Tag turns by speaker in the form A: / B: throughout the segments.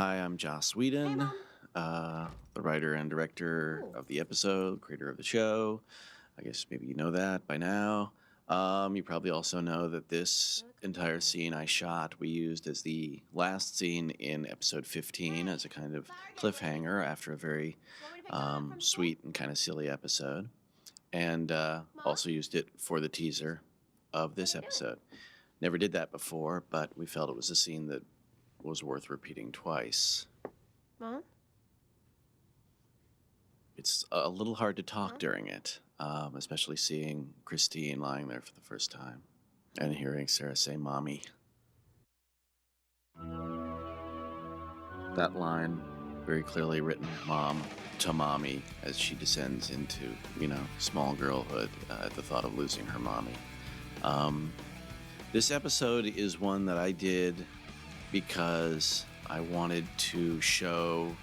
A: Hi, I'm Joss Whedon, the writer and director of the episode, creator of the show. I guess maybe you know that by now. You probably also know that this entire scene I shot, we used as the last scene in episode 15 as a kind of cliffhanger after a very sweet and kind of silly episode. And also used it for the teaser of this episode. Never did that before, but we felt it was a scene that was worth repeating twice.
B: Mom?
A: It's a little hard to talk during it, especially seeing Christine lying there for the first time and hearing Sarah say, "Mommy." That line, very clearly written, "Mom" to Mommy, as she descends into, small girlhood at the thought of losing her mommy. This episode is one that I did because I wanted to show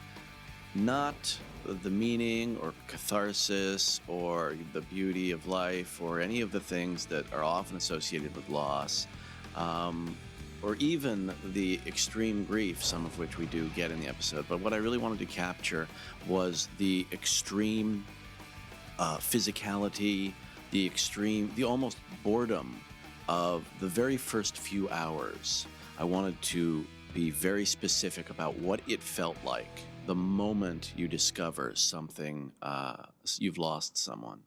A: not the meaning or catharsis or the beauty of life or any of the things that are often associated with loss, or even the extreme grief, some of which we do get in the episode. But what I really wanted to capture was the extreme physicality, the almost boredom of the very first few hours. I wanted to be very specific about what it felt like the moment you discover something, you've lost someone.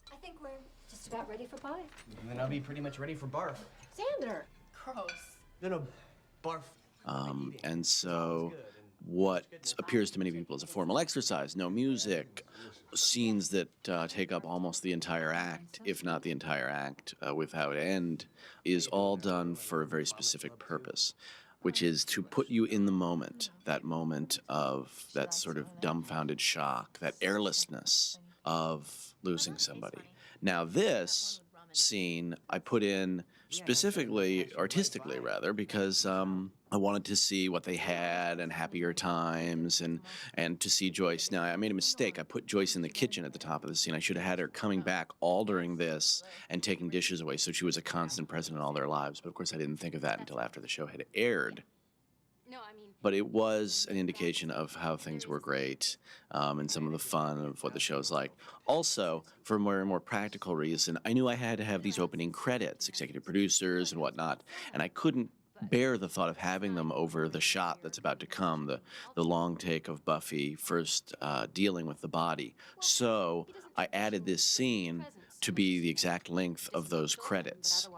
B: I think we're just about ready for pie.
C: And then I'll be pretty much ready for barf.
B: Xander! Gross.
C: No, barf.
A: And so what appears to many people as a formal exercise, no music, scenes that take up almost the entire act, if not the entire act, without end, is all done for a very specific purpose, which is to put you in the moment of that sort of dumbfounded shock, that airlessness of losing somebody. Now this scene I put in specifically, artistically rather, because I wanted to see what they had and happier times and to see Joyce. Now, I made a mistake. I put Joyce in the kitchen at the top of the scene. I should have had her coming back all during this and taking dishes away, so she was a constant present in all their lives. But of course, I didn't think of that until after the show had aired. But it was an indication of how things were great, and some of the fun of what the show's like. Also, for a more practical reason, I knew I had to have these opening credits, executive producers and whatnot, and I couldn't bear the thought of having them over the shot that's about to come, the long take of Buffy first dealing with the body. So I added this scene to be the exact length of those credits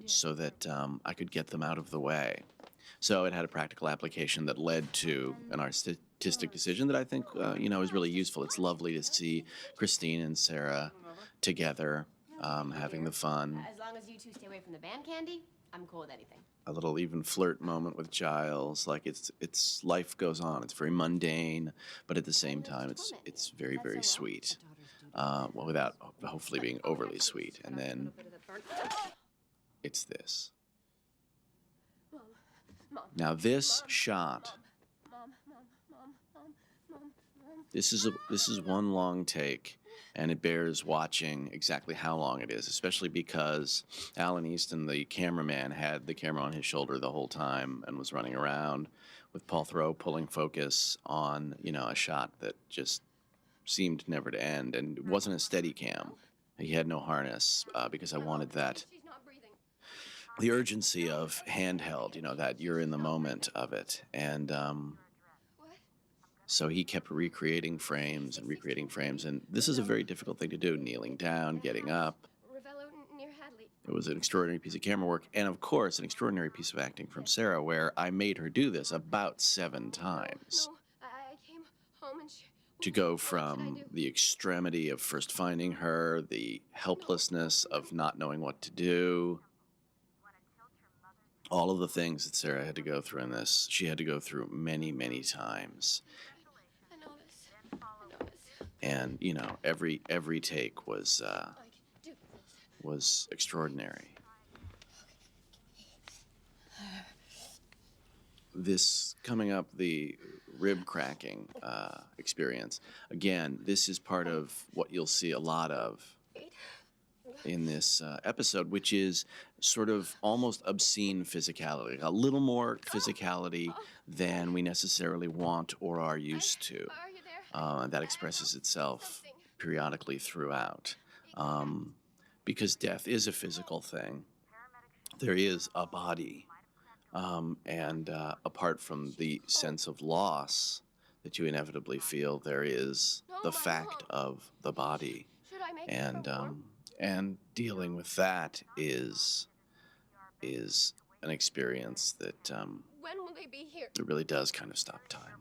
A: so that I could get them out of the way. So it had a practical application that led to an artistic decision that I think, is really useful. It's lovely to see Christine and Sarah together, having the fun.
B: As long as you two stay away from the band candy, I'm cool with anything.
A: A little even flirt moment with Giles. Like it's life goes on. It's very mundane, but at the same time, it's very, very sweet. Without hopefully being overly sweet. And then it's this. Now this shot, this is one long take, and it bears watching exactly how long it is, especially because Alan Easton, the cameraman, had the camera on his shoulder the whole time and was running around with Paul Theroux pulling focus on, a shot that just seemed never to end, and it wasn't a steady cam. He had no harness because I wanted that. The urgency of handheld, that you're in the moment of it. And so he kept recreating frames, and this is a very difficult thing to do, kneeling down, getting up. It was an extraordinary piece of camera work, and of course, an extraordinary piece of acting from Sarah, where I made her do this about 7 times.
B: No, I came home and
A: to go from the extremity of first finding her, the helplessness of not knowing what to do, all of the things that Sarah had to go through in this, she had to go through many, many times.
B: I know this.
A: And, every take was extraordinary. This coming up, the rib cracking experience, again, this is part of what you'll see a lot of in this episode, which is sort of almost obscene physicality, a little more physicality than we necessarily want or are used to.
B: Are you there?
A: That expresses itself
B: Something.
A: periodically throughout. Because death is a physical thing. There is a body. And apart from the sense of loss that you inevitably feel, there is the fact of the body.
B: Should I make
A: And
B: her warm?
A: and dealing with that is an experience that
B: When will they be here?
A: it really does kind of stop time.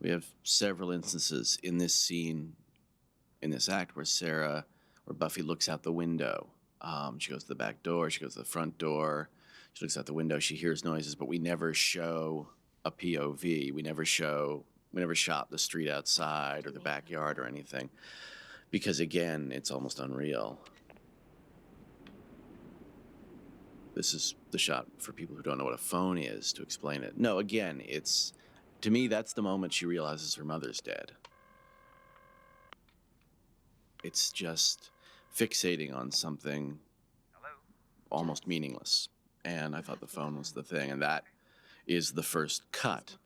A: We have several instances in this scene, in this act, where Buffy looks out the window. She goes to the back door, she goes to the front door, she looks out the window, she hears noises, but we never show a POV. We never shot the street outside or the backyard or anything. Because again, it's almost unreal. This is the shot for people who don't know what a phone is, to explain it. No, again, to me, that's the moment she realizes her mother's dead. It's just fixating on something almost meaningless. And I thought the phone was the thing. And that is the first cut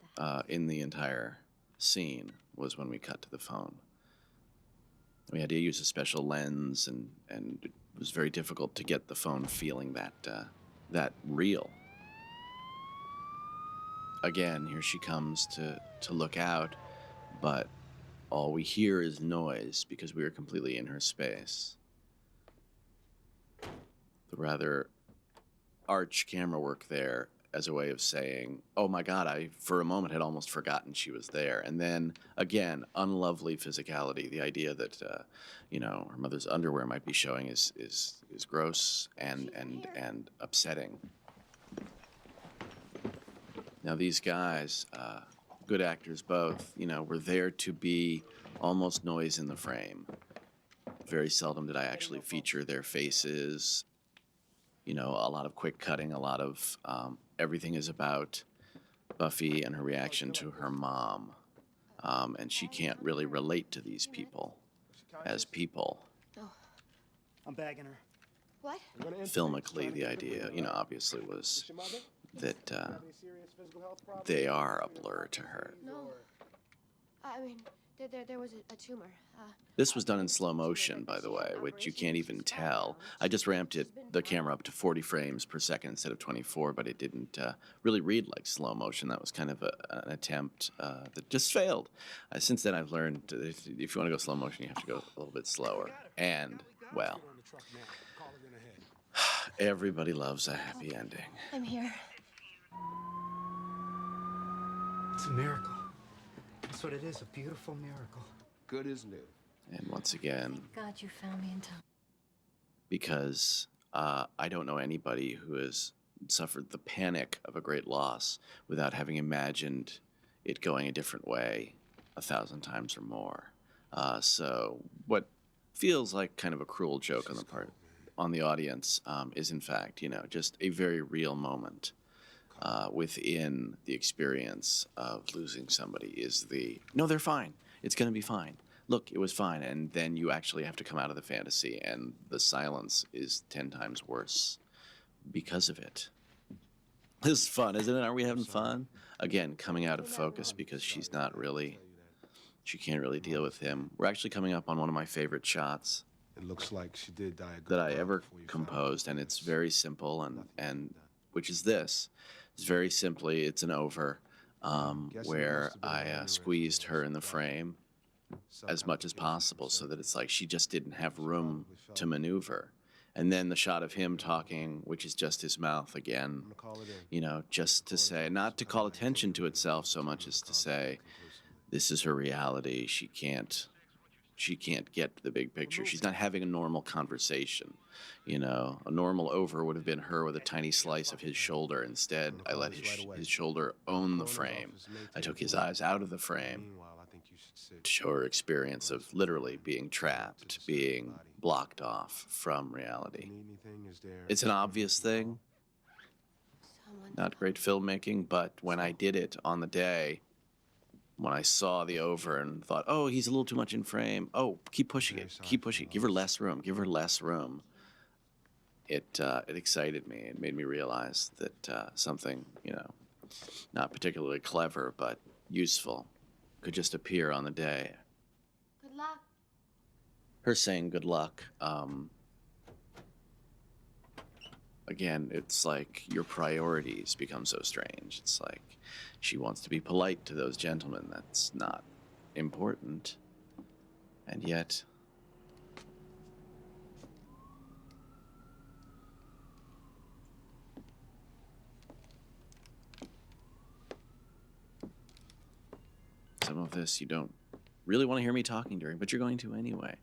A: in the entire scene, was when we cut to the phone. We had to use a special lens, and it was very difficult to get the phone feeling that real. Again, here she comes to look out, but all we hear is noise because we are completely in her space. The rather arch camera work there as a way of saying, oh my God, I for a moment had almost forgotten she was there. And then again, unlovely physicality. The idea that her mother's underwear might be showing is gross and upsetting. Now these guys, good actors both, were there to be almost noise in the frame. Very seldom did I actually feature their faces. A lot of quick cutting, a lot of everything is about Buffy and her reaction to her mom. And she can't really relate to these people as people.
D: I'm bagging her.
B: What?
A: Filmically, the idea, obviously was that they are a blur to her.
B: No. I mean, there was a tumor.
A: This was done in slow motion, by the way, which you can't even tell. I just ramped the camera up to 40 frames per second instead of 24, but it didn't really read like slow motion. That was kind of an attempt that just failed. Since then, I've learned that if you want to go slow motion, you have to go a little bit slower. And, well, everybody loves a happy ending.
B: I'm here.
D: It's a miracle. That's what it is, a beautiful miracle.
E: Good, isn't it?
A: And once again,
F: God, you found me in time.
A: because I don't know anybody who has suffered the panic of a great loss without having imagined it going a different way 1,000 times or more. So what feels like kind of a cruel joke on the audience is in fact, just a very real moment within the experience of losing somebody. No, they're fine. It's going to be fine. Look, it was fine. And then you actually have to come out of the fantasy, and the silence is 10 times worse because of it. This is fun, isn't it? Aren't we having fun? Again, coming out of focus because she can't really deal with him. We're actually coming up on one of my favorite shots
E: It looks like she did die a good
A: that I
E: while
A: ever
E: before you found
A: composed,
E: out.
A: and it's very simple, and which is this. It's very simply, it's an over where I squeezed her in the frame as much as possible so that it's like she just didn't have room to maneuver. And then the shot of him talking, which is just his mouth again, just to say, not to call attention to itself so much as to say, this is her reality. She can't get the big picture. She's not having a normal conversation. A normal over would have been her with a tiny slice of his shoulder. Instead, I let his shoulder own the frame. I took his eyes out of the frame to show her experience of literally being trapped, being blocked off from reality. It's an obvious thing, not great filmmaking, but when I did it on the day, when I saw the over and thought, oh, he's a little too much in frame. Oh, keep pushing it. Keep pushing it. Give her less room. Give her less room. It excited me. It made me realize that something, not particularly clever but useful could just appear on the day.
B: Good luck.
A: Her saying good luck, again, it's like your priorities become so strange. It's like she wants to be polite to those gentlemen. That's not important. And yet, some of this you don't really want to hear me talking during, but you're going to anyway.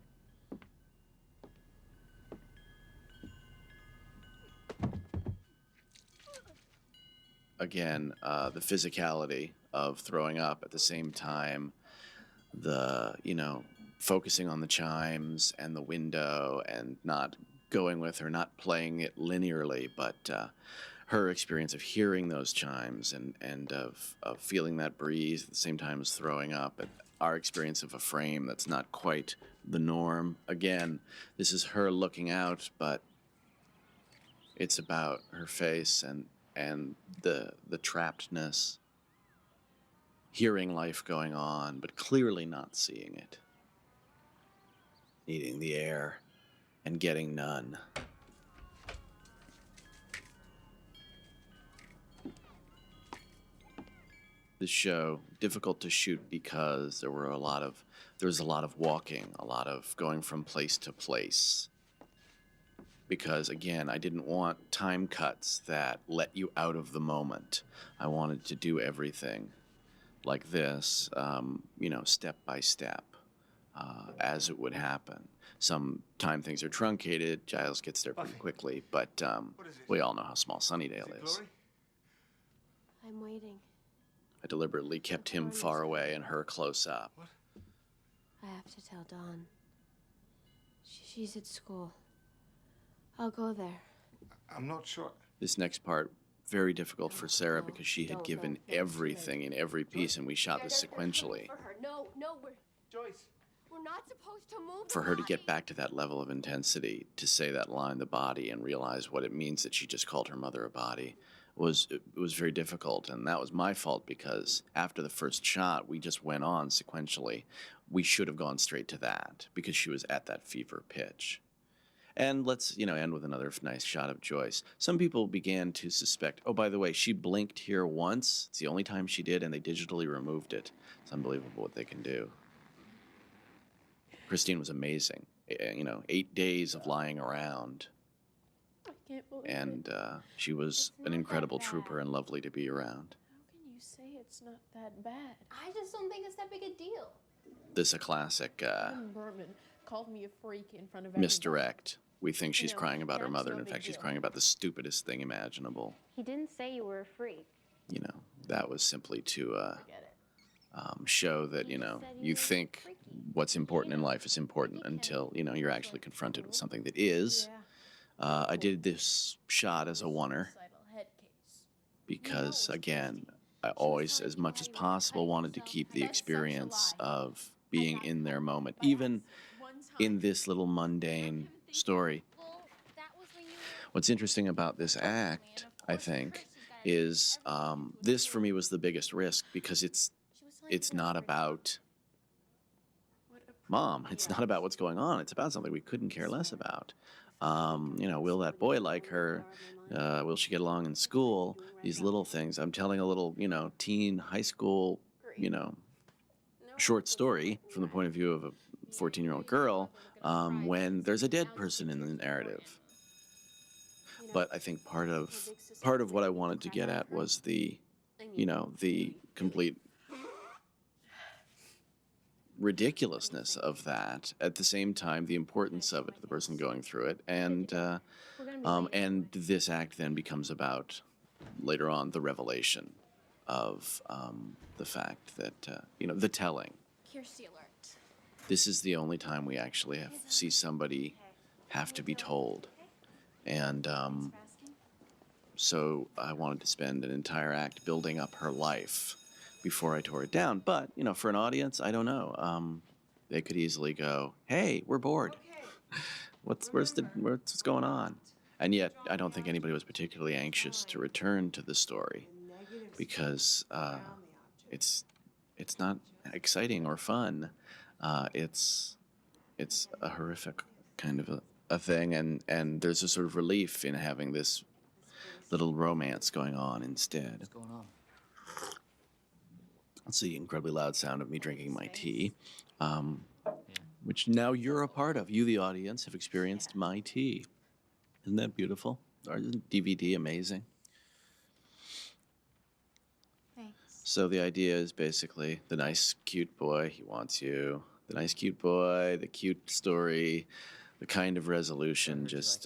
A: Again, the physicality of throwing up at the same time, the, focusing on the chimes and the window and not going with her, not playing it linearly, but her experience of hearing those chimes and of feeling that breeze at the same time as throwing up, and our experience of a frame that's not quite the norm. Again, this is her looking out, but it's about her face and the trappedness, hearing life going on, but clearly not seeing it, needing the air and getting none. This show, difficult to shoot because there was a lot of walking, a lot of going from place to place. Because, again, I didn't want time cuts that let you out of the moment. I wanted to do everything like this, step by step, as it would happen. Sometime things are truncated. Giles gets there pretty quickly, but we all know how small Sunnydale is.
B: I'm waiting.
A: I deliberately kept him far away and her close up.
B: I have to tell Dawn. She's at school. I'll go there.
E: I'm not sure.
A: This next part, very difficult for Sarah because she had given everything in every piece, and we shot this sequentially.
B: No,
E: Joyce.
B: we're not supposed to move.
A: For her to get back to that level of intensity, to say that line, the body, and realize what it means that she just called her mother a body, it was very difficult. And that was my fault because after the first shot, we just went on sequentially. We should have gone straight to that because she was at that fever pitch. And let's, end with another nice shot of Joyce. Some people began to suspect, oh, by the way, she blinked here once. It's the only time she did, and they digitally removed it. It's unbelievable what they can do. Christine was amazing. 8 days of lying around.
F: I can't believe
A: And
F: it.
A: she was
F: It's
A: an
F: not
A: incredible
F: that
A: trooper
F: bad.
A: and lovely to be around.
F: How can you say it's not that bad?
B: I just don't think it's that big a deal.
A: This a classic
F: Tim Berman called me a freak in front of everybody.
A: misdirect. We think she's
F: No,
A: crying about her
F: that's
A: mother,
F: no
A: and in
F: big
A: fact, she's
F: deal.
A: crying about the stupidest thing imaginable.
G: He didn't say you were a freak.
A: That was simply to
F: Forget it.
A: show that,
G: He just said you
A: you
G: were
A: think
G: freaky.
A: what's important in
G: Yeah.
A: life is important
G: Freaky
A: until,
G: Kenny.
A: you're actually confronted with something that is.
F: Yeah.
A: I did this shot as a oneer
F: Suicidal head case.
A: because, again, I always, as much as possible, wanted to keep the experience of being in their moment, even in this little mundane story. What's interesting about this act, I think, is this for me was the biggest risk because it's not about Mom. It's not about what's going on. It's about something we couldn't care less about. Will that boy like her? Will she get along in school? These little things. I'm telling a little, teen, high school, short story from the point of view of a 14-year-old girl when there's a dead person in the narrative. But I think part of what I wanted to get at was the complete ridiculousness of that. At the same time, the importance of it to the person going through it, and this act then becomes about later on the revelation of the fact that the telling.
B: Kirsty alert.
A: This is the only time we actually see somebody have to be told. And so I wanted to spend an entire act building up her life before I tore it down. But, you know, for an audience, I don't know. They could easily go, hey, we're bored. What's going on? And yet, I don't think anybody was particularly anxious to return to the story because it's not exciting or fun. It's a horrific kind of a thing, and there's a sort of relief in having this little romance going on instead.
H: What's going on?
A: That's the incredibly loud sound of me drinking my tea, which now you're a part of. You, the audience, have experienced my tea. Isn't that beautiful? Isn't DVD amazing?
B: Thanks.
A: So the idea is basically the nice, cute boy, he wants you. The nice, cute boy, the cute story, the kind of resolution, just...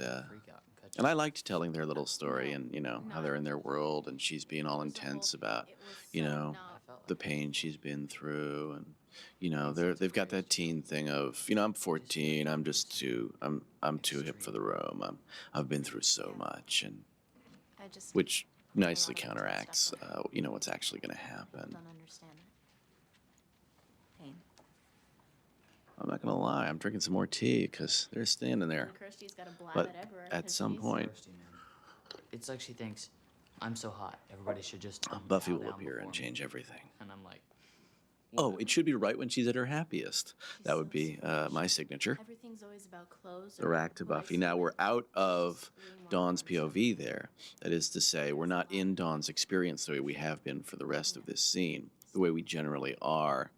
A: And I liked telling their little story and, you know, how they're in their world and she's being all intense about, you know, the pain she's been through. And, you know, they've got that teen thing of, you know, I'm 14, I'm too hip for the room. I've been through so much, and which nicely counteracts, you know, what's actually going to happen.
B: Don't understand it. Pain.
A: I'm not going to lie, I'm drinking some more tea because they're standing there.
F: Kirsty's got a blab
A: But
F: at Everett
A: at
F: 'cause
A: some
F: he's-
A: point,
H: Thirsty, man. It's like she thinks I'm so hot. Everybody should just
A: Buffy
H: bow
A: will
H: down
A: appear
H: before
A: and
H: me."
A: change everything.
H: And I'm like,
A: Oh, it should be right when she's at her happiest. That would be my signature.
F: Everything's always about clothes.
A: The rack to Buffy. Now we're out of Dawn's POV there. That is to say, we're not in Dawn's experience the way we have been for the rest of this scene, the way we generally are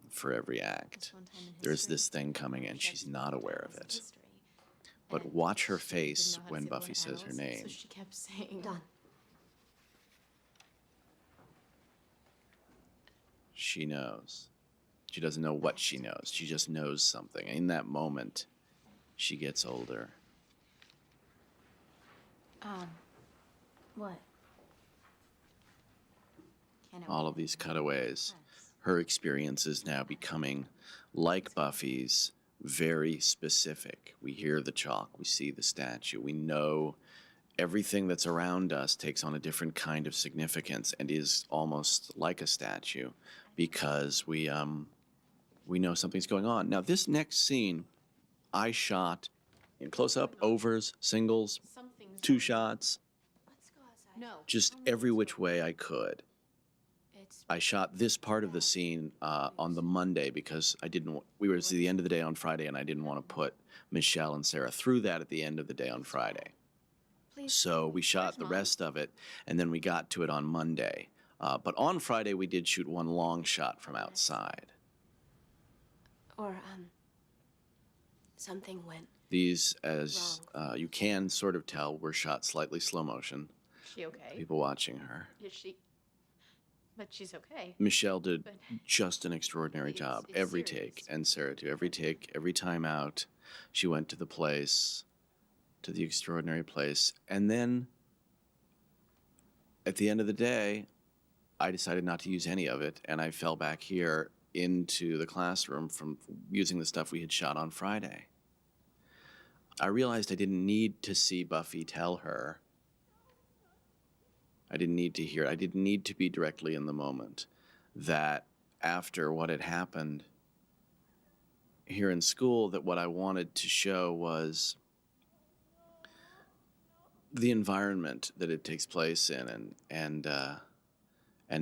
A: for every act. There's this thing coming and she's not aware of it. But watch her face when Buffy says her name.
F: So she kept saying,
B: Done.
A: She knows. She doesn't know what she knows. She just knows something. In that moment, she gets older.
B: What? Can't
A: All of these cutaways, her experience is now becoming like Buffy's, very specific. We hear the chalk, we see the statue, we know everything that's around us takes on a different kind of significance and is almost like a statue because we know something's going on. Now, this next scene, I shot in close-up, overs, singles,
F: something's
A: two
F: wrong.
A: shots,
B: Let's go outside.
F: No.
A: just every which way I could.
B: It's
A: I shot this part of the scene on the Monday because we were at the end of the day on Friday and I didn't want to put Michelle and Sarah through that at the end of the day on Friday.
B: please.
A: So we shot the rest of it and then we got to it on Monday. But on Friday we did shoot one long shot from outside.
B: Or something went.
A: These, as you can sort of tell, were shot slightly slow motion.
F: Is she okay?
A: People watching her.
F: Is she? But she's okay.
A: Michelle did
F: But
A: just an extraordinary
F: it's-
A: job.
F: it's
A: Every
F: serious.
A: take, and Sarah too. Every take, every time out, she went to the place, to the extraordinary place. And then, at the end of the day, I decided not to use any of it, and I fell back here into the classroom from using the stuff we had shot on Friday. I realized I didn't need to see Buffy tell her. I didn't need to hear. I didn't need to be directly in the moment. That after what had happened here in school, that what I wanted to show was the environment that it takes place in, and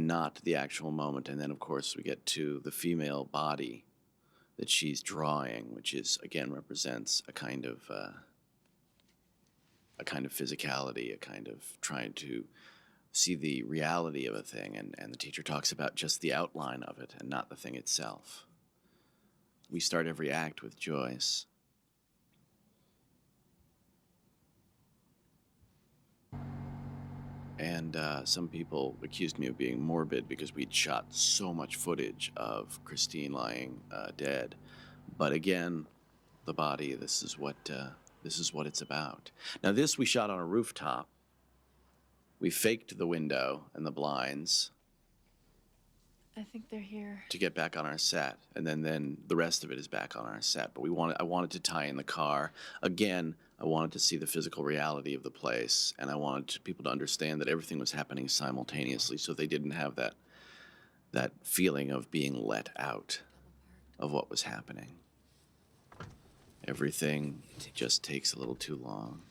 A: not the actual moment. And then, of course, we get to the female body that she's drawing, which is again represents a kind of physicality, a kind of trying to see the reality of a thing, and the teacher talks about just the outline of it and not the thing itself. We start every act with Joyce. And some people accused me of being morbid because we'd shot so much footage of Christine lying dead. But again, the body, this is what it's about. Now this we shot on a rooftop. We faked the window and the blinds
F: I think they're here.
A: to get back on our set, and then the rest of it is back on our set. But I wanted to tie in the car. Again, I wanted to see the physical reality of the place, and I wanted people to understand that everything was happening simultaneously, so they didn't have that feeling of being let out of what was happening. Everything just takes a little too long.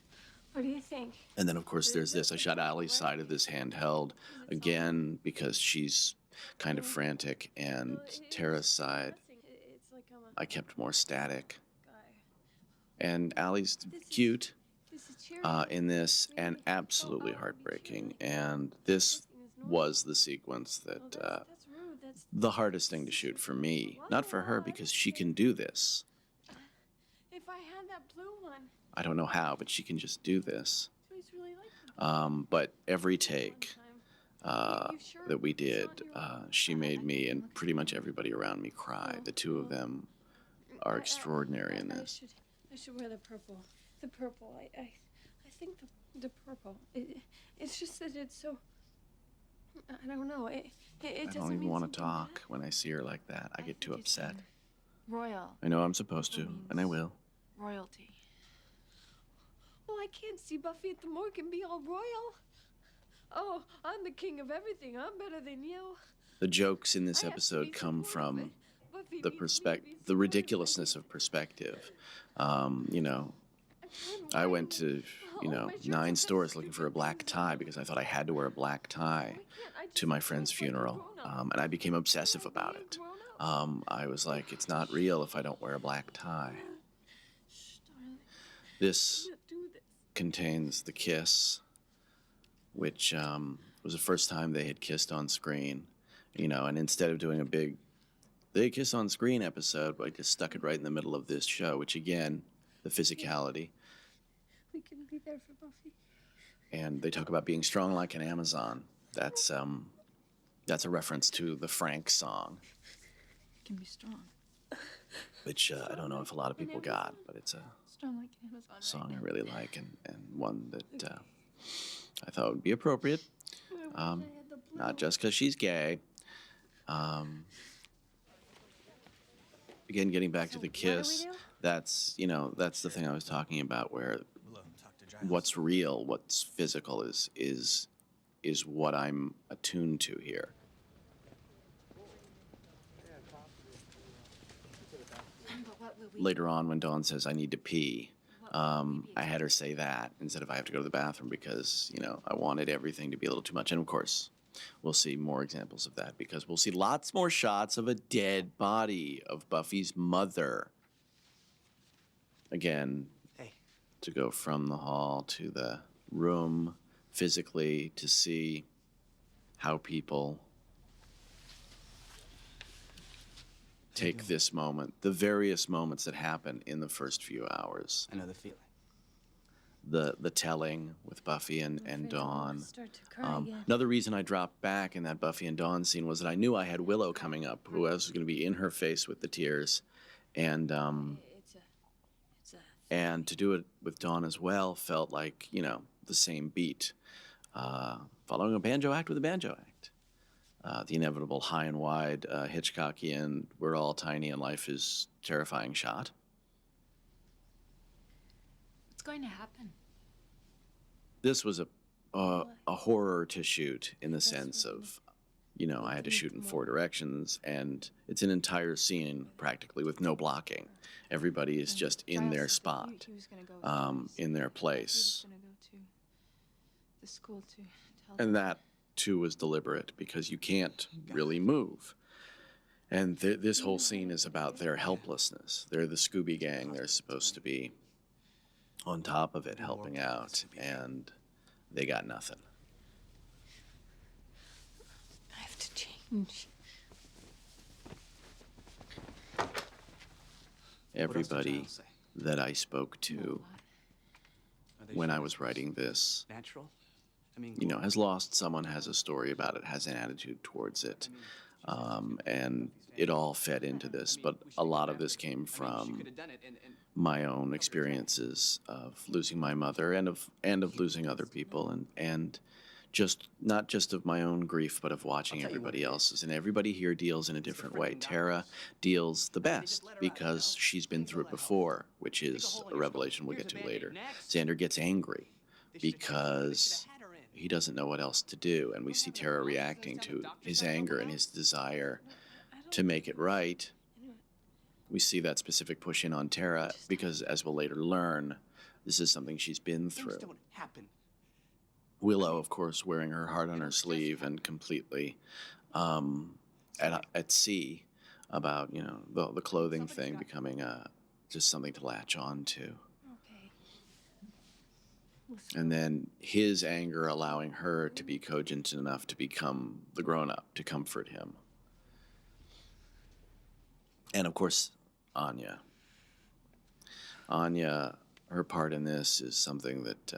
B: What do you think?
A: And then, of course, there's this. I shot Allie's side of this handheld again because she's kind of frantic, and Tara's side,
B: It's like I'm
A: I kept more static.
B: guy.
A: And Allie's cute
B: This is cheering.
A: in this, and absolutely heartbreaking. And this was the sequence that
B: That's rude. That's
A: the hardest thing to shoot for me. Not for her, because she can do this.
B: if I had that blue one.
A: I don't know how, but she can just do this.
B: Joyce really liked
A: But every take that we did, she made me and pretty much everybody around me cry. The two of them are extraordinary in this.
B: I should wear the purple. The purple. I think the purple. It's just that it's so. I don't know. It
A: I
B: doesn't
A: don't even
B: mean
A: want to
B: something
A: talk
B: bad.
A: when I see her like that. I get too
F: think it's,
A: upset.
F: Royal.
A: I know I'm supposed to, and I will.
F: Royalty.
B: Well, I can't see Buffy at the morgue and be all royal. Oh, I'm the king of everything. I'm better than you.
A: The jokes in this
B: I have to
A: episode
B: be
A: come
B: supportive,
A: from
B: but Buffy
A: the
B: needs me to be
A: the
B: supportive.
A: ridiculousness of perspective. You know, I went to,
B: Oh, my shirt's
A: 9
B: a
A: stores
B: bit
A: looking for a
B: stupid.
A: black tie because I thought I had to wear a black tie
B: I
A: to
B: just
A: my
B: look
A: friend's
B: like a
A: funeral,
B: grown-up.
A: and I became obsessive
B: I'm
A: about
B: being
A: it.
B: grown up.
A: I was like, it's not real if I don't wear a black tie.
B: Shh, darling.
A: This
B: Can't do this.
A: contains the kiss, which was the first time they had kissed on screen, and instead of doing a big they kiss on screen episode, I just stuck it right in the middle of this show, which again, the physicality.
B: We can be there for Buffy.
A: And they talk about being strong like an Amazon. That's a reference to the Frank song,
F: Can be strong.
A: which I don't know if a lot of people got, but it's a
F: Strong like an Amazon.
A: song I really like, and one that I thought would be appropriate, not just because she's gay. Again, getting back to the kiss, that's the thing I was talking about, where what's real, what's physical is what I'm attuned to here. Later on, when Dawn says, I need to pee, I had her say that instead of I have to go to the bathroom because, I wanted everything to be a little too much. And of course, we'll see more examples of that because we'll see lots more shots of a dead body of Buffy's mother. Again, to go from the hall to the room physically to see how people take this moment, the various moments that happen in the first few hours.
D: I know the feeling.
A: The telling with Buffy and Dawn.
B: Start to cry again.
A: Another reason I dropped back in that Buffy and Dawn scene was that I knew I had Willow coming up, who I was going to be in her face with the tears, and and to do it with Dawn as well felt like the same beat, following a banjo act with a banjo act. The inevitable high and wide Hitchcockian, we're all tiny and life is terrifying shot.
F: What's going to happen?
A: This was a horror to shoot in the sense of, I had to shoot in 4 directions, and it's an entire scene practically with no blocking. Everybody is just in their spot, in their place.
F: He was going to go to the school to tell
A: And that, too, was deliberate because you can't really move. And this whole scene is about their helplessness. They're the Scooby Gang. They're supposed to be on top of it, helping out, and they got nothing.
B: I have to change.
A: Everybody that I spoke to when I was writing this,
D: Natural? I mean,
A: has lost someone, has a story about it, has an attitude towards it. And it all fed into this, but a lot of this came from my own experiences of losing my mother and of losing other people, and just not just of my own grief, but of watching everybody else's. And everybody here deals in a different way. Tara deals the best because she's been through it before, which is a revelation we'll get to later. Xander gets angry because he doesn't know what else to do. And we see Tara reacting to his anger and his desire to make it right. We see that specific push in on Tara because, as we'll later learn, this is something she's been through.
E: Things don't happen.
A: Willow, of course, wearing her heart on her sleeve and completely at sea about, you know, the clothing thing becoming just something to latch on to.
B: Okay.
A: And then his anger allowing her to be cogent enough to become the grown-up, to comfort him. And, of course, Anya. Anya, her part in this is something that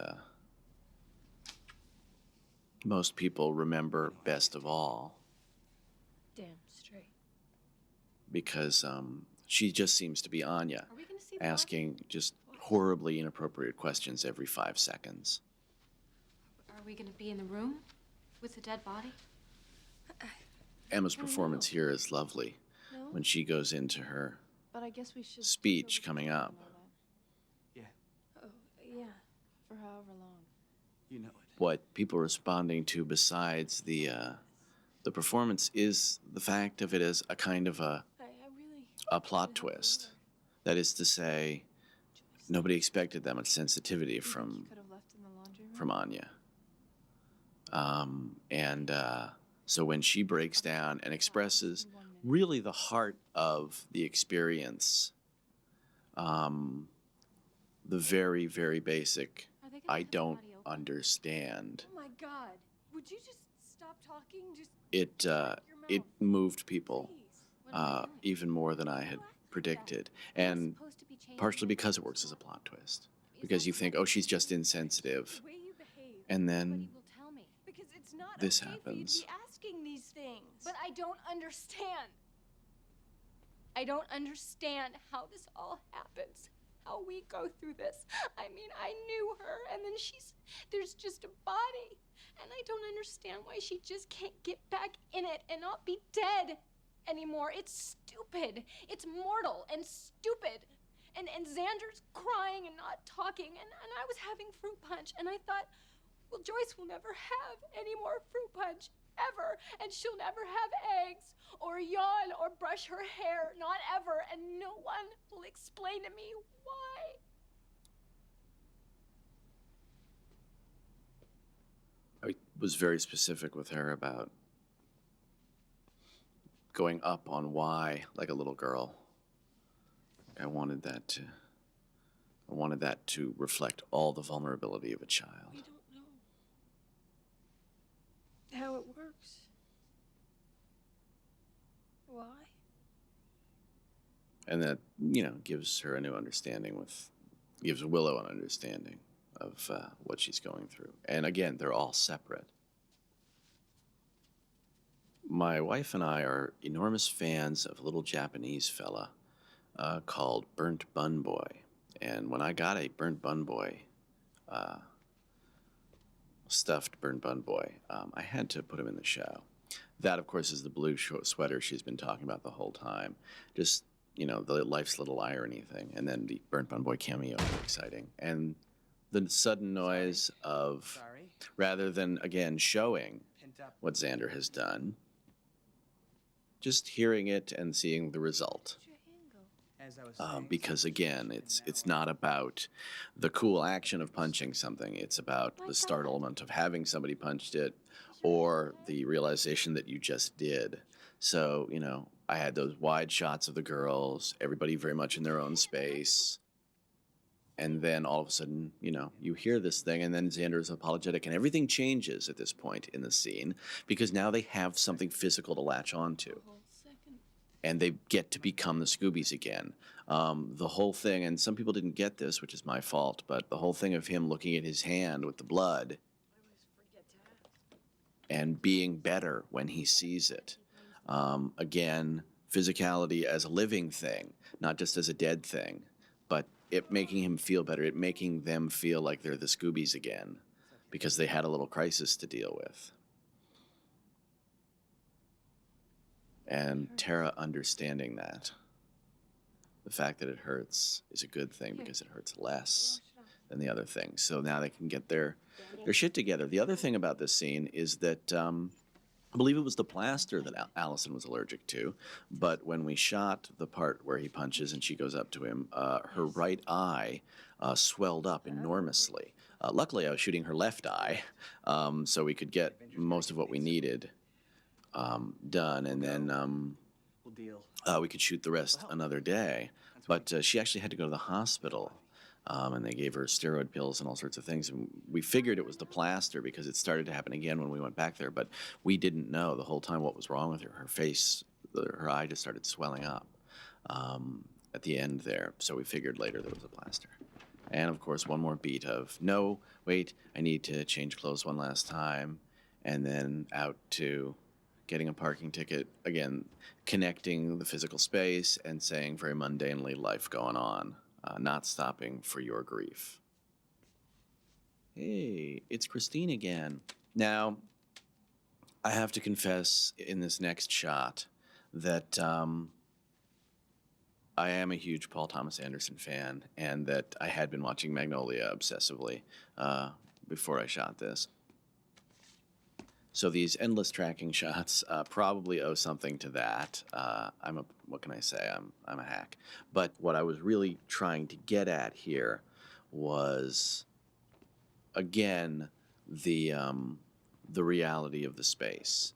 A: most people remember best of all,
B: Damn straight.
A: because she just seems to be Anya,
B: Are we gonna see the
A: asking just horribly inappropriate questions every 5 seconds.
F: Are we gonna be in the room with the dead body?
A: Emma's performance here is lovely
B: No?
A: when she goes into her
F: But I guess we should
A: speech
F: still be
A: coming
F: talking
A: up.
F: about that
E: Yeah,
B: Oh, yeah.
F: for however long.
E: you know it.
A: What people are responding to besides the performance is the fact of it as a kind of
B: I really.
A: a plot twist. That is to say, nobody expected that much sensitivity
F: You think
A: from
F: you could have left in the laundry room?
A: Anya. So when she breaks down and expresses really the heart of the experience, the very, very basic,
F: Are they gonna
A: I
F: cut the
A: don't
F: body open?
A: understand.
B: Oh my God. Would you just stop talking? Just
A: It
B: shut your
A: it
B: mouth,
A: moved people
B: please.
F: What am I doing?
A: even more than I had predicted,
F: Am I
A: and
F: supposed to be changing
A: partially
F: my
A: because it
F: clothes
A: works as a
F: now?
A: plot twist.
F: Is
A: Because
F: that
A: you think,
F: something
A: oh, she's
F: you
A: just
F: do?
A: insensitive,
B: The way you behave.
A: and
F: Nobody
A: then
F: will tell me.
B: Because it's not
A: this
B: okay
A: happens.
B: for you to be asking these things.
I: But I don't understand. I don't understand how this all happens. How we go through this. I mean, I knew her, and then there's just a body. And I don't understand why she just can't get back in it and not be dead anymore. It's stupid. It's mortal and stupid. And Xander's crying and not talking, and I was having fruit punch, and I thought, well, Joyce will never have any more fruit punch, ever, and she'll never have eggs, or yawn, or brush her hair, not ever, and no one will explain to me why.
A: I was very specific with her about going up on why, like a little girl. I wanted that to reflect all the vulnerability of a child.
B: We don't know how it works. Why?
A: And that, gives her a new understanding gives Willow an understanding of what she's going through. And again, they're all separate. My wife and I are enormous fans of a little Japanese fella called Burnt Bun Boy. And when I got a Burnt Bun Boy, stuffed Burnt Bun Boy, I had to put him in the show. That, of course, is the blue sweater she's been talking about the whole time. Just, the life's little irony thing. And then the Burnt Bun Boy cameo is exciting. And the sudden noise of,
C: Sorry.
A: rather than, again, showing
C: Pent up.
A: what Xander has done, just hearing it and seeing the result.
B: Where'd your hand go?
C: As I was saying,
A: Because again, it's not about the cool action of punching something. It's about the startlement of having somebody punched it, or the realization that you just did. So I had those wide shots of the girls, everybody very much in their own space, and then all of a sudden, you hear this thing, and then Xander is apologetic, and everything changes at this point in the scene because now they have something physical to latch onto.
B: A whole second.
A: And they get to become the Scoobies again. The whole thing, and some people didn't get this, which is my fault, but the whole thing of him looking at his hand with the blood and being better when he sees it. Again, physicality as a living thing, not just as a dead thing, but it making him feel better, it making them feel like they're the Scoobies again because they had a little crisis to deal with. And Tara understanding that. The fact that it hurts is a good thing because it hurts less than the other thing. So now they can get their shit together. The other thing about this scene is that I believe it was the plaster that Allison was allergic to, but when we shot the part where he punches and she goes up to him, her right eye swelled up enormously. Luckily, I was shooting her left eye, so we could get most of what we needed done, and then we could shoot the rest another day. But she actually had to go to the hospital, and they gave her steroid pills and all sorts of things. And we figured it was the plaster because it started to happen again when we went back there, but we didn't know the whole time what was wrong with her. Her face, her eye just started swelling up at the end there, so we figured later there was a plaster. And of course, one more beat of, no, wait, I need to change clothes one last time, and then out to getting a parking ticket, again, connecting the physical space and saying very mundanely, life going on, not stopping for your grief. Hey, it's Christine again. Now, I have to confess in this next shot that I am a huge Paul Thomas Anderson fan, and that I had been watching Magnolia obsessively before I shot this. So these endless tracking shots probably owe something to that. What can I say? I'm a hack. But what I was really trying to get at here was, again, the reality of the space.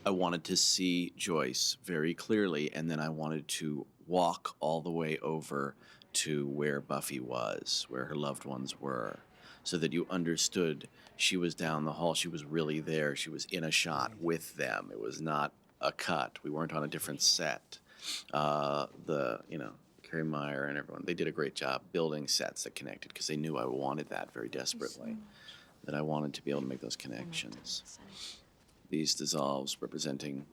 A: I wanted to see Joyce very clearly, and then I wanted to walk all the way over to where Buffy was, where her loved ones were, so that you understood she was down the hall. She was really there. She was in a shot with them. It was not a cut. We weren't on a different set. Carrie Meyer and everyone, they did a great job building sets that connected because they knew I wanted that very desperately, that I wanted to be able to make those connections. These dissolves representing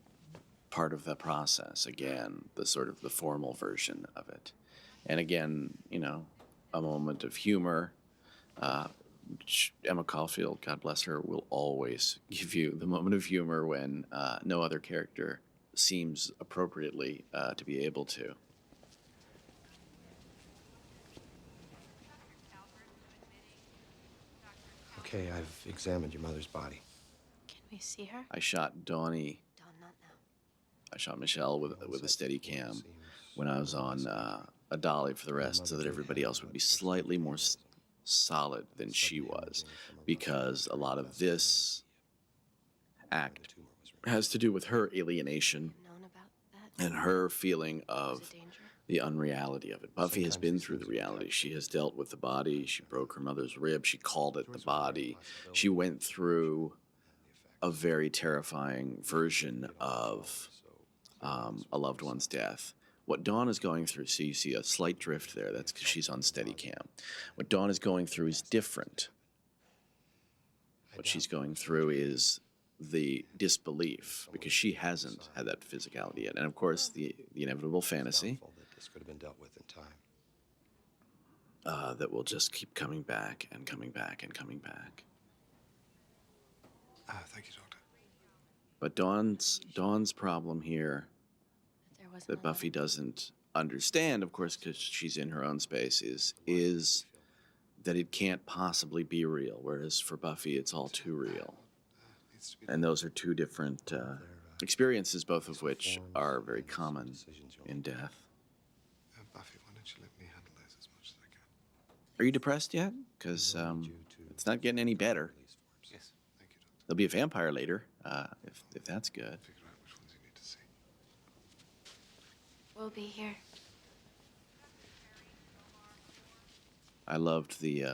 A: part of the process, again, the sort of the formal version of it. And again, a moment of humor. Emma Caulfield, God bless her, will always give you the moment of humor when no other character seems appropriately to be able to.
J: Okay, I've examined your mother's body.
F: Can we see her?
A: I shot Donnie.
F: Dawn, not now.
A: I shot Michelle with a steady cam when I was on a dolly for the rest, so that everybody else would be slightly more solid than she was, because a lot of this act has to do with her alienation
F: Known about that?
A: and her feeling
F: Was
A: of
F: it danger?
A: the unreality of it. Buffy has been through the reality. She has dealt with the body. She broke her mother's rib. She called it the body. She went through a very terrifying version of a loved one's death. What Dawn is going through, so you see a slight drift there, that's because she's on Steadicam. What Dawn is going through is different. What she's going through is the disbelief, because she hasn't had that physicality yet. And of course, the inevitable fantasy
J: This could have been dealt with in time.
A: that will just keep coming back and coming back and coming back.
E: Thank you, Doctor.
A: But Dawn's problem here
F: There wasn't
A: that
F: a
A: Buffy
F: lot
A: doesn't understand, of course, because she's in her own space, is that it can't possibly be real, whereas for Buffy, it's all too real. And those are two different experiences, both of which are very common in death.
E: Buffy, why don't you let me handle this as much as I can?
A: Are you depressed yet? Because it's not getting any better.
E: Yes, thank you, Doctor.
A: There'll be a vampire later, if that's good.
E: Figure out which ones you need to see.
F: We'll be here.
A: I loved the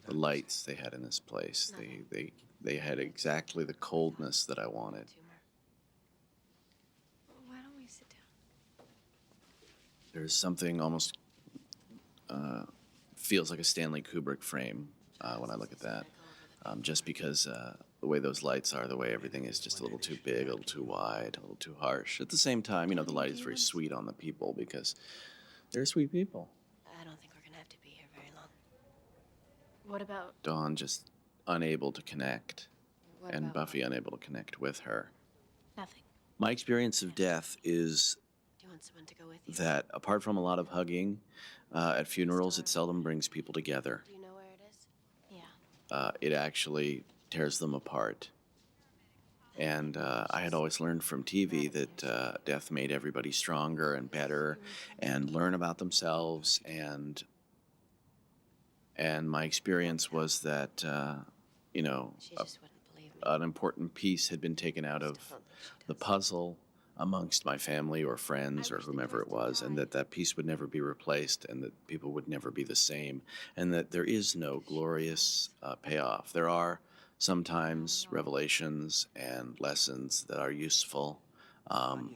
A: lights they had in this place. They had exactly the coldness that I wanted.
F: Tumor.
B: Why don't we sit down?
A: There's something almost feels like a Stanley Kubrick frame when I look at that. Just because the way those lights are, the way everything is just a little too big, a little too wide, a little too harsh. At the same time, the light is very sweet on the people because they're sweet people.
F: I don't think we're gonna have to be here very long. What about?
A: Dawn just unable to connect,
F: What
A: and
F: about
A: Buffy unable to connect with her.
F: Nothing.
A: My experience of death is
F: Do you
K: want someone to go with you.
A: that apart from a lot of hugging at funerals, it seldom brings people together.
K: Do you know where it is? Yeah.
A: It actually tears them apart. And I had always learned from TV that death made everybody stronger and better and learn about themselves. And my experience was that,
K: She just wouldn't believe me.
A: an important piece had been taken out of the puzzle amongst my family or friends or whomever it was, and that piece would never be replaced, and that people would never be the same, and that there is no glorious payoff. There are sometimes revelations and lessons that are useful.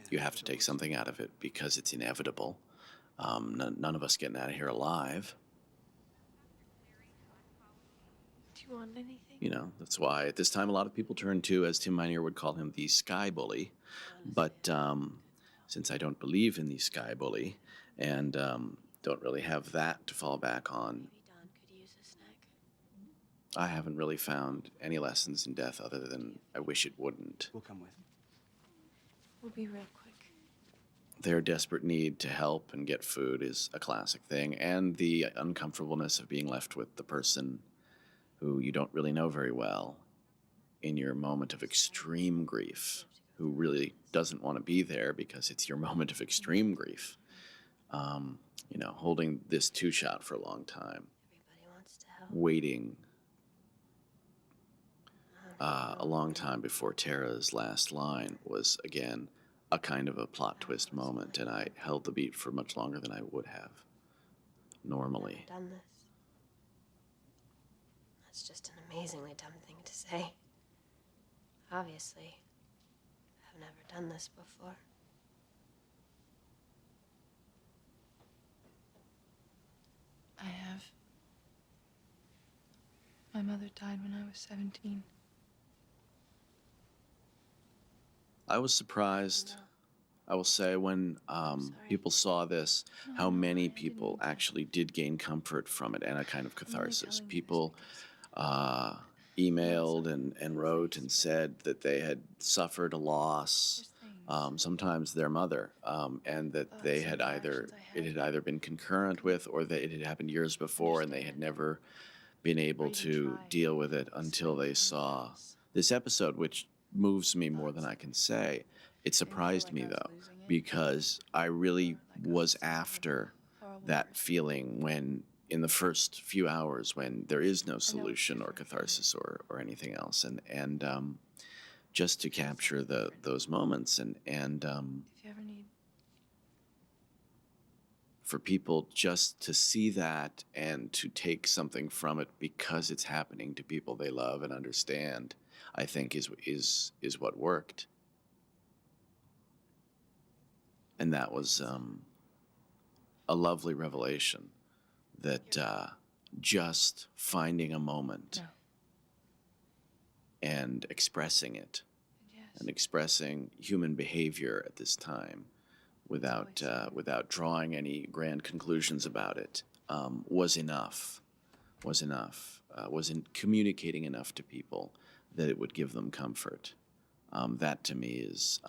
A: You have to take something out of it because it's inevitable. None of us getting out of here alive.
B: Do you want anything?
A: You know, that's why at this time a lot of people turn to, as Tim Minear would call him, the sky bully. But since I don't believe in the sky bully and don't really have that to fall back on,
K: Maybe Don could use a snack.
A: I haven't really found any lessons in death other than I wish it wouldn't.
D: We'll come with.
B: We'll be real quick.
A: Their desperate need to help and get food is a classic thing, and the uncomfortableness of being left with the person who you don't really know very well in your moment of extreme grief, who really doesn't want to be there because it's your moment of extreme grief. You know, holding this two-shot for a long time,
K: Everybody wants to help.
A: waiting a long time before Tara's last line was, again, a kind of a plot twist moment, and I held the beat for much longer than I would have normally.
K: Never done this. That's just an amazingly dumb thing to say. Obviously, I've never done this before.
B: I have. My mother died when I was 17.
A: I was surprised, I will say, when people saw this, how many people actually did gain comfort from it and a kind of catharsis. People emailed and wrote and said that they had suffered a loss, sometimes their mother, and that it had either been concurrent with or that it had happened years before and they had never been able to deal with it until they saw this episode, which moves me more than I can say. It surprised me, though, because I really was after that feeling when, in the first few hours, when there is no solution or catharsis or anything else, and just to capture those moments and
B: If you ever need.
A: for people just to see that and to take something from it because it's happening to people they love and understand, I think is what worked. And that was a lovely revelation that just finding a moment and expressing it and expressing human behavior at this time without drawing any grand conclusions about it was enough, was in communicating enough to people that it would give them comfort. That to me is,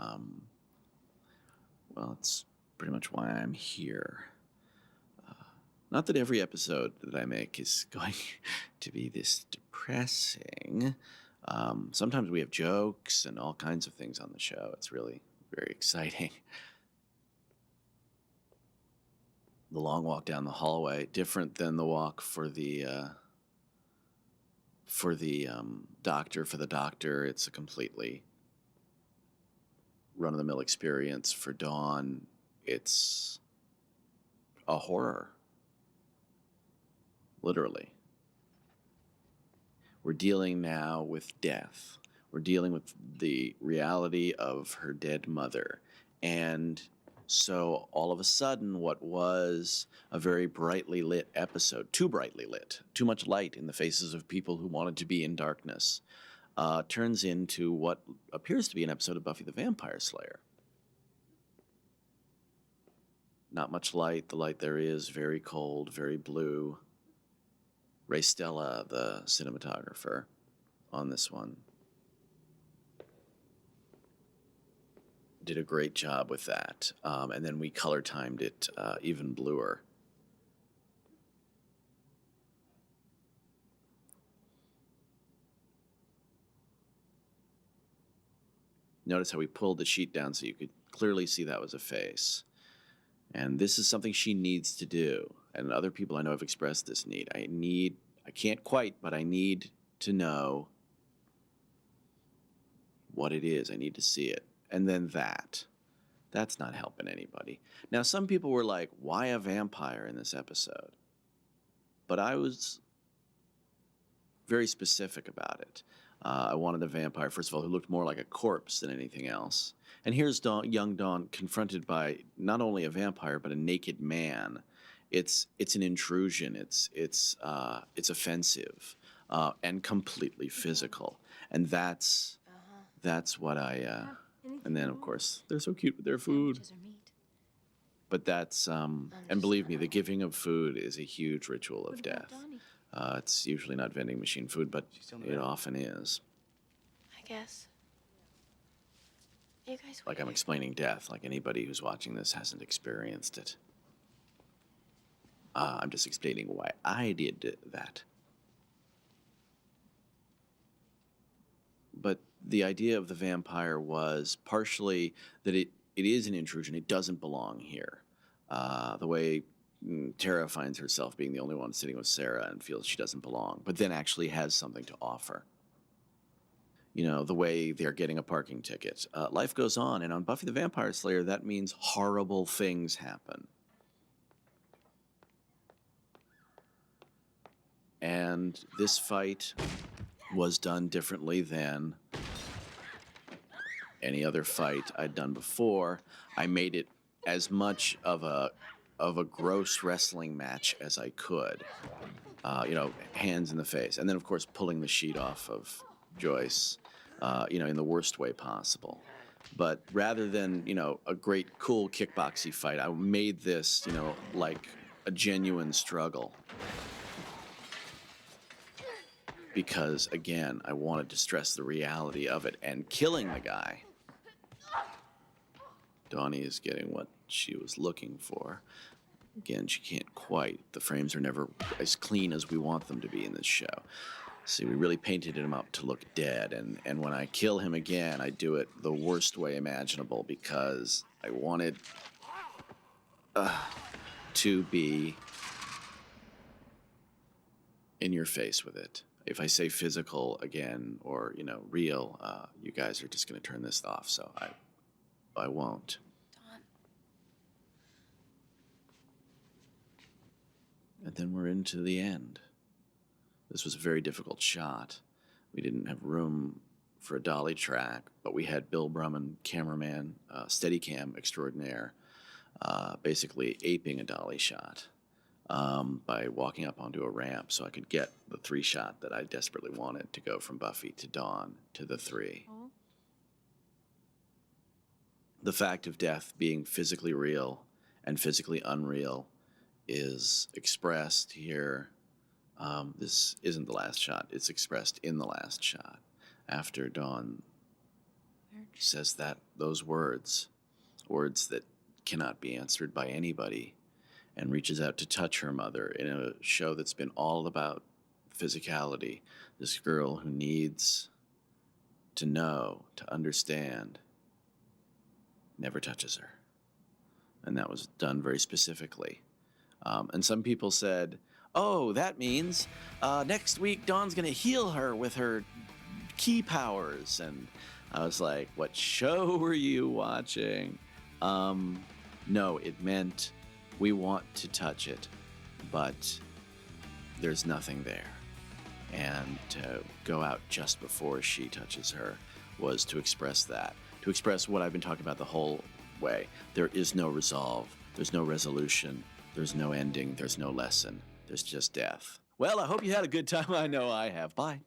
A: well, it's pretty much why I'm here. Not that every episode that I make is going to be this depressing. Sometimes we have jokes and all kinds of things on the show. It's really very exciting. The long walk down the hallway, different than the walk for the doctor. For the doctor, it's a completely run-of-the-mill experience. For Dawn, it's a horror. Literally. We're dealing now with death. We're dealing with the reality of her dead mother. And so all of a sudden, what was a very brightly lit episode, too brightly lit, too much light in the faces of people who wanted to be in darkness, turns into what appears to be an episode of Buffy the Vampire Slayer. Not much light. The light there is very cold, very blue. Ray Stella, the cinematographer on this one. did a great job with that. And then we color timed it even bluer. Notice how we pulled the sheet down so you could clearly see that was a face. And this is something she needs to do. And other people I know have expressed this need. I can't quite, but I need to know what it is. I need to see it. And then that's not helping anybody. Now, some people were like, why a vampire in this episode? But I was very specific about it. I wanted a vampire, first of all, who looked more like a corpse than anything else. And here's young Dawn confronted by not only a vampire, but a naked man. It's an intrusion. It's offensive and completely physical. And that's what I... and then, of course, they're so cute with their food. But that's... and believe me, the giving of food is a huge ritual of death. It's usually not vending machine food, but it often is.
K: I guess. You guys.
A: Like I'm explaining death, like anybody who's watching this hasn't experienced it. I'm just explaining why I did that. But the idea of the vampire was partially that it is an intrusion. It doesn't belong here. The way Tara finds herself being the only one sitting with Sarah and feels she doesn't belong, but then actually has something to offer. You know, the way they're getting a parking ticket. Life goes on, and on Buffy the Vampire Slayer, that means horrible things happen. And this fight was done differently than any other fight I'd done before. I made it as much of a gross wrestling match as I could. You know, hands in the face. And then, of course, pulling the sheet off of Joyce, you know, in the worst way possible. But rather than, you know, a great, cool kickboxy fight, I made this, you know, like a genuine struggle. Because, again, I wanted to stress the reality of it. And killing the guy, Donnie is getting what she was looking for. Again, she can't quite. The frames are never as clean as we want them to be in this show. See, we really painted him up to look dead. And when I kill him again, I do it the worst way imaginable because I wanted to be in your face with it. If I say physical again or, you know, real, you guys are just going to turn this off, so I won't. And then we're into the end. This was a very difficult shot. We didn't have room for a dolly track, but we had Bill Brumman, cameraman, Steadicam extraordinaire, basically aping a dolly shot by walking up onto a ramp so I could get the 3-shot that I desperately wanted to go from Buffy to Dawn to the 3. The fact of death being physically real and physically unreal is expressed here. This isn't the last shot. It's expressed in the last shot. After Dawn says those words that cannot be answered by anybody, and reaches out to touch her mother in a show that's been all about physicality. This girl who needs to know, to understand, never touches her. And that was done very specifically. And some people said, oh, that means next week Dawn's going to heal her with her key powers. And I was like, what show were you watching? No, it meant we want to touch it, but there's nothing there. And to go out just before she touches her was to express that. To express what I've been talking about the whole way. There is no resolve. There's no resolution. There's no ending. There's no lesson. There's just death. Well, I hope you had a good time. I know I have. Bye.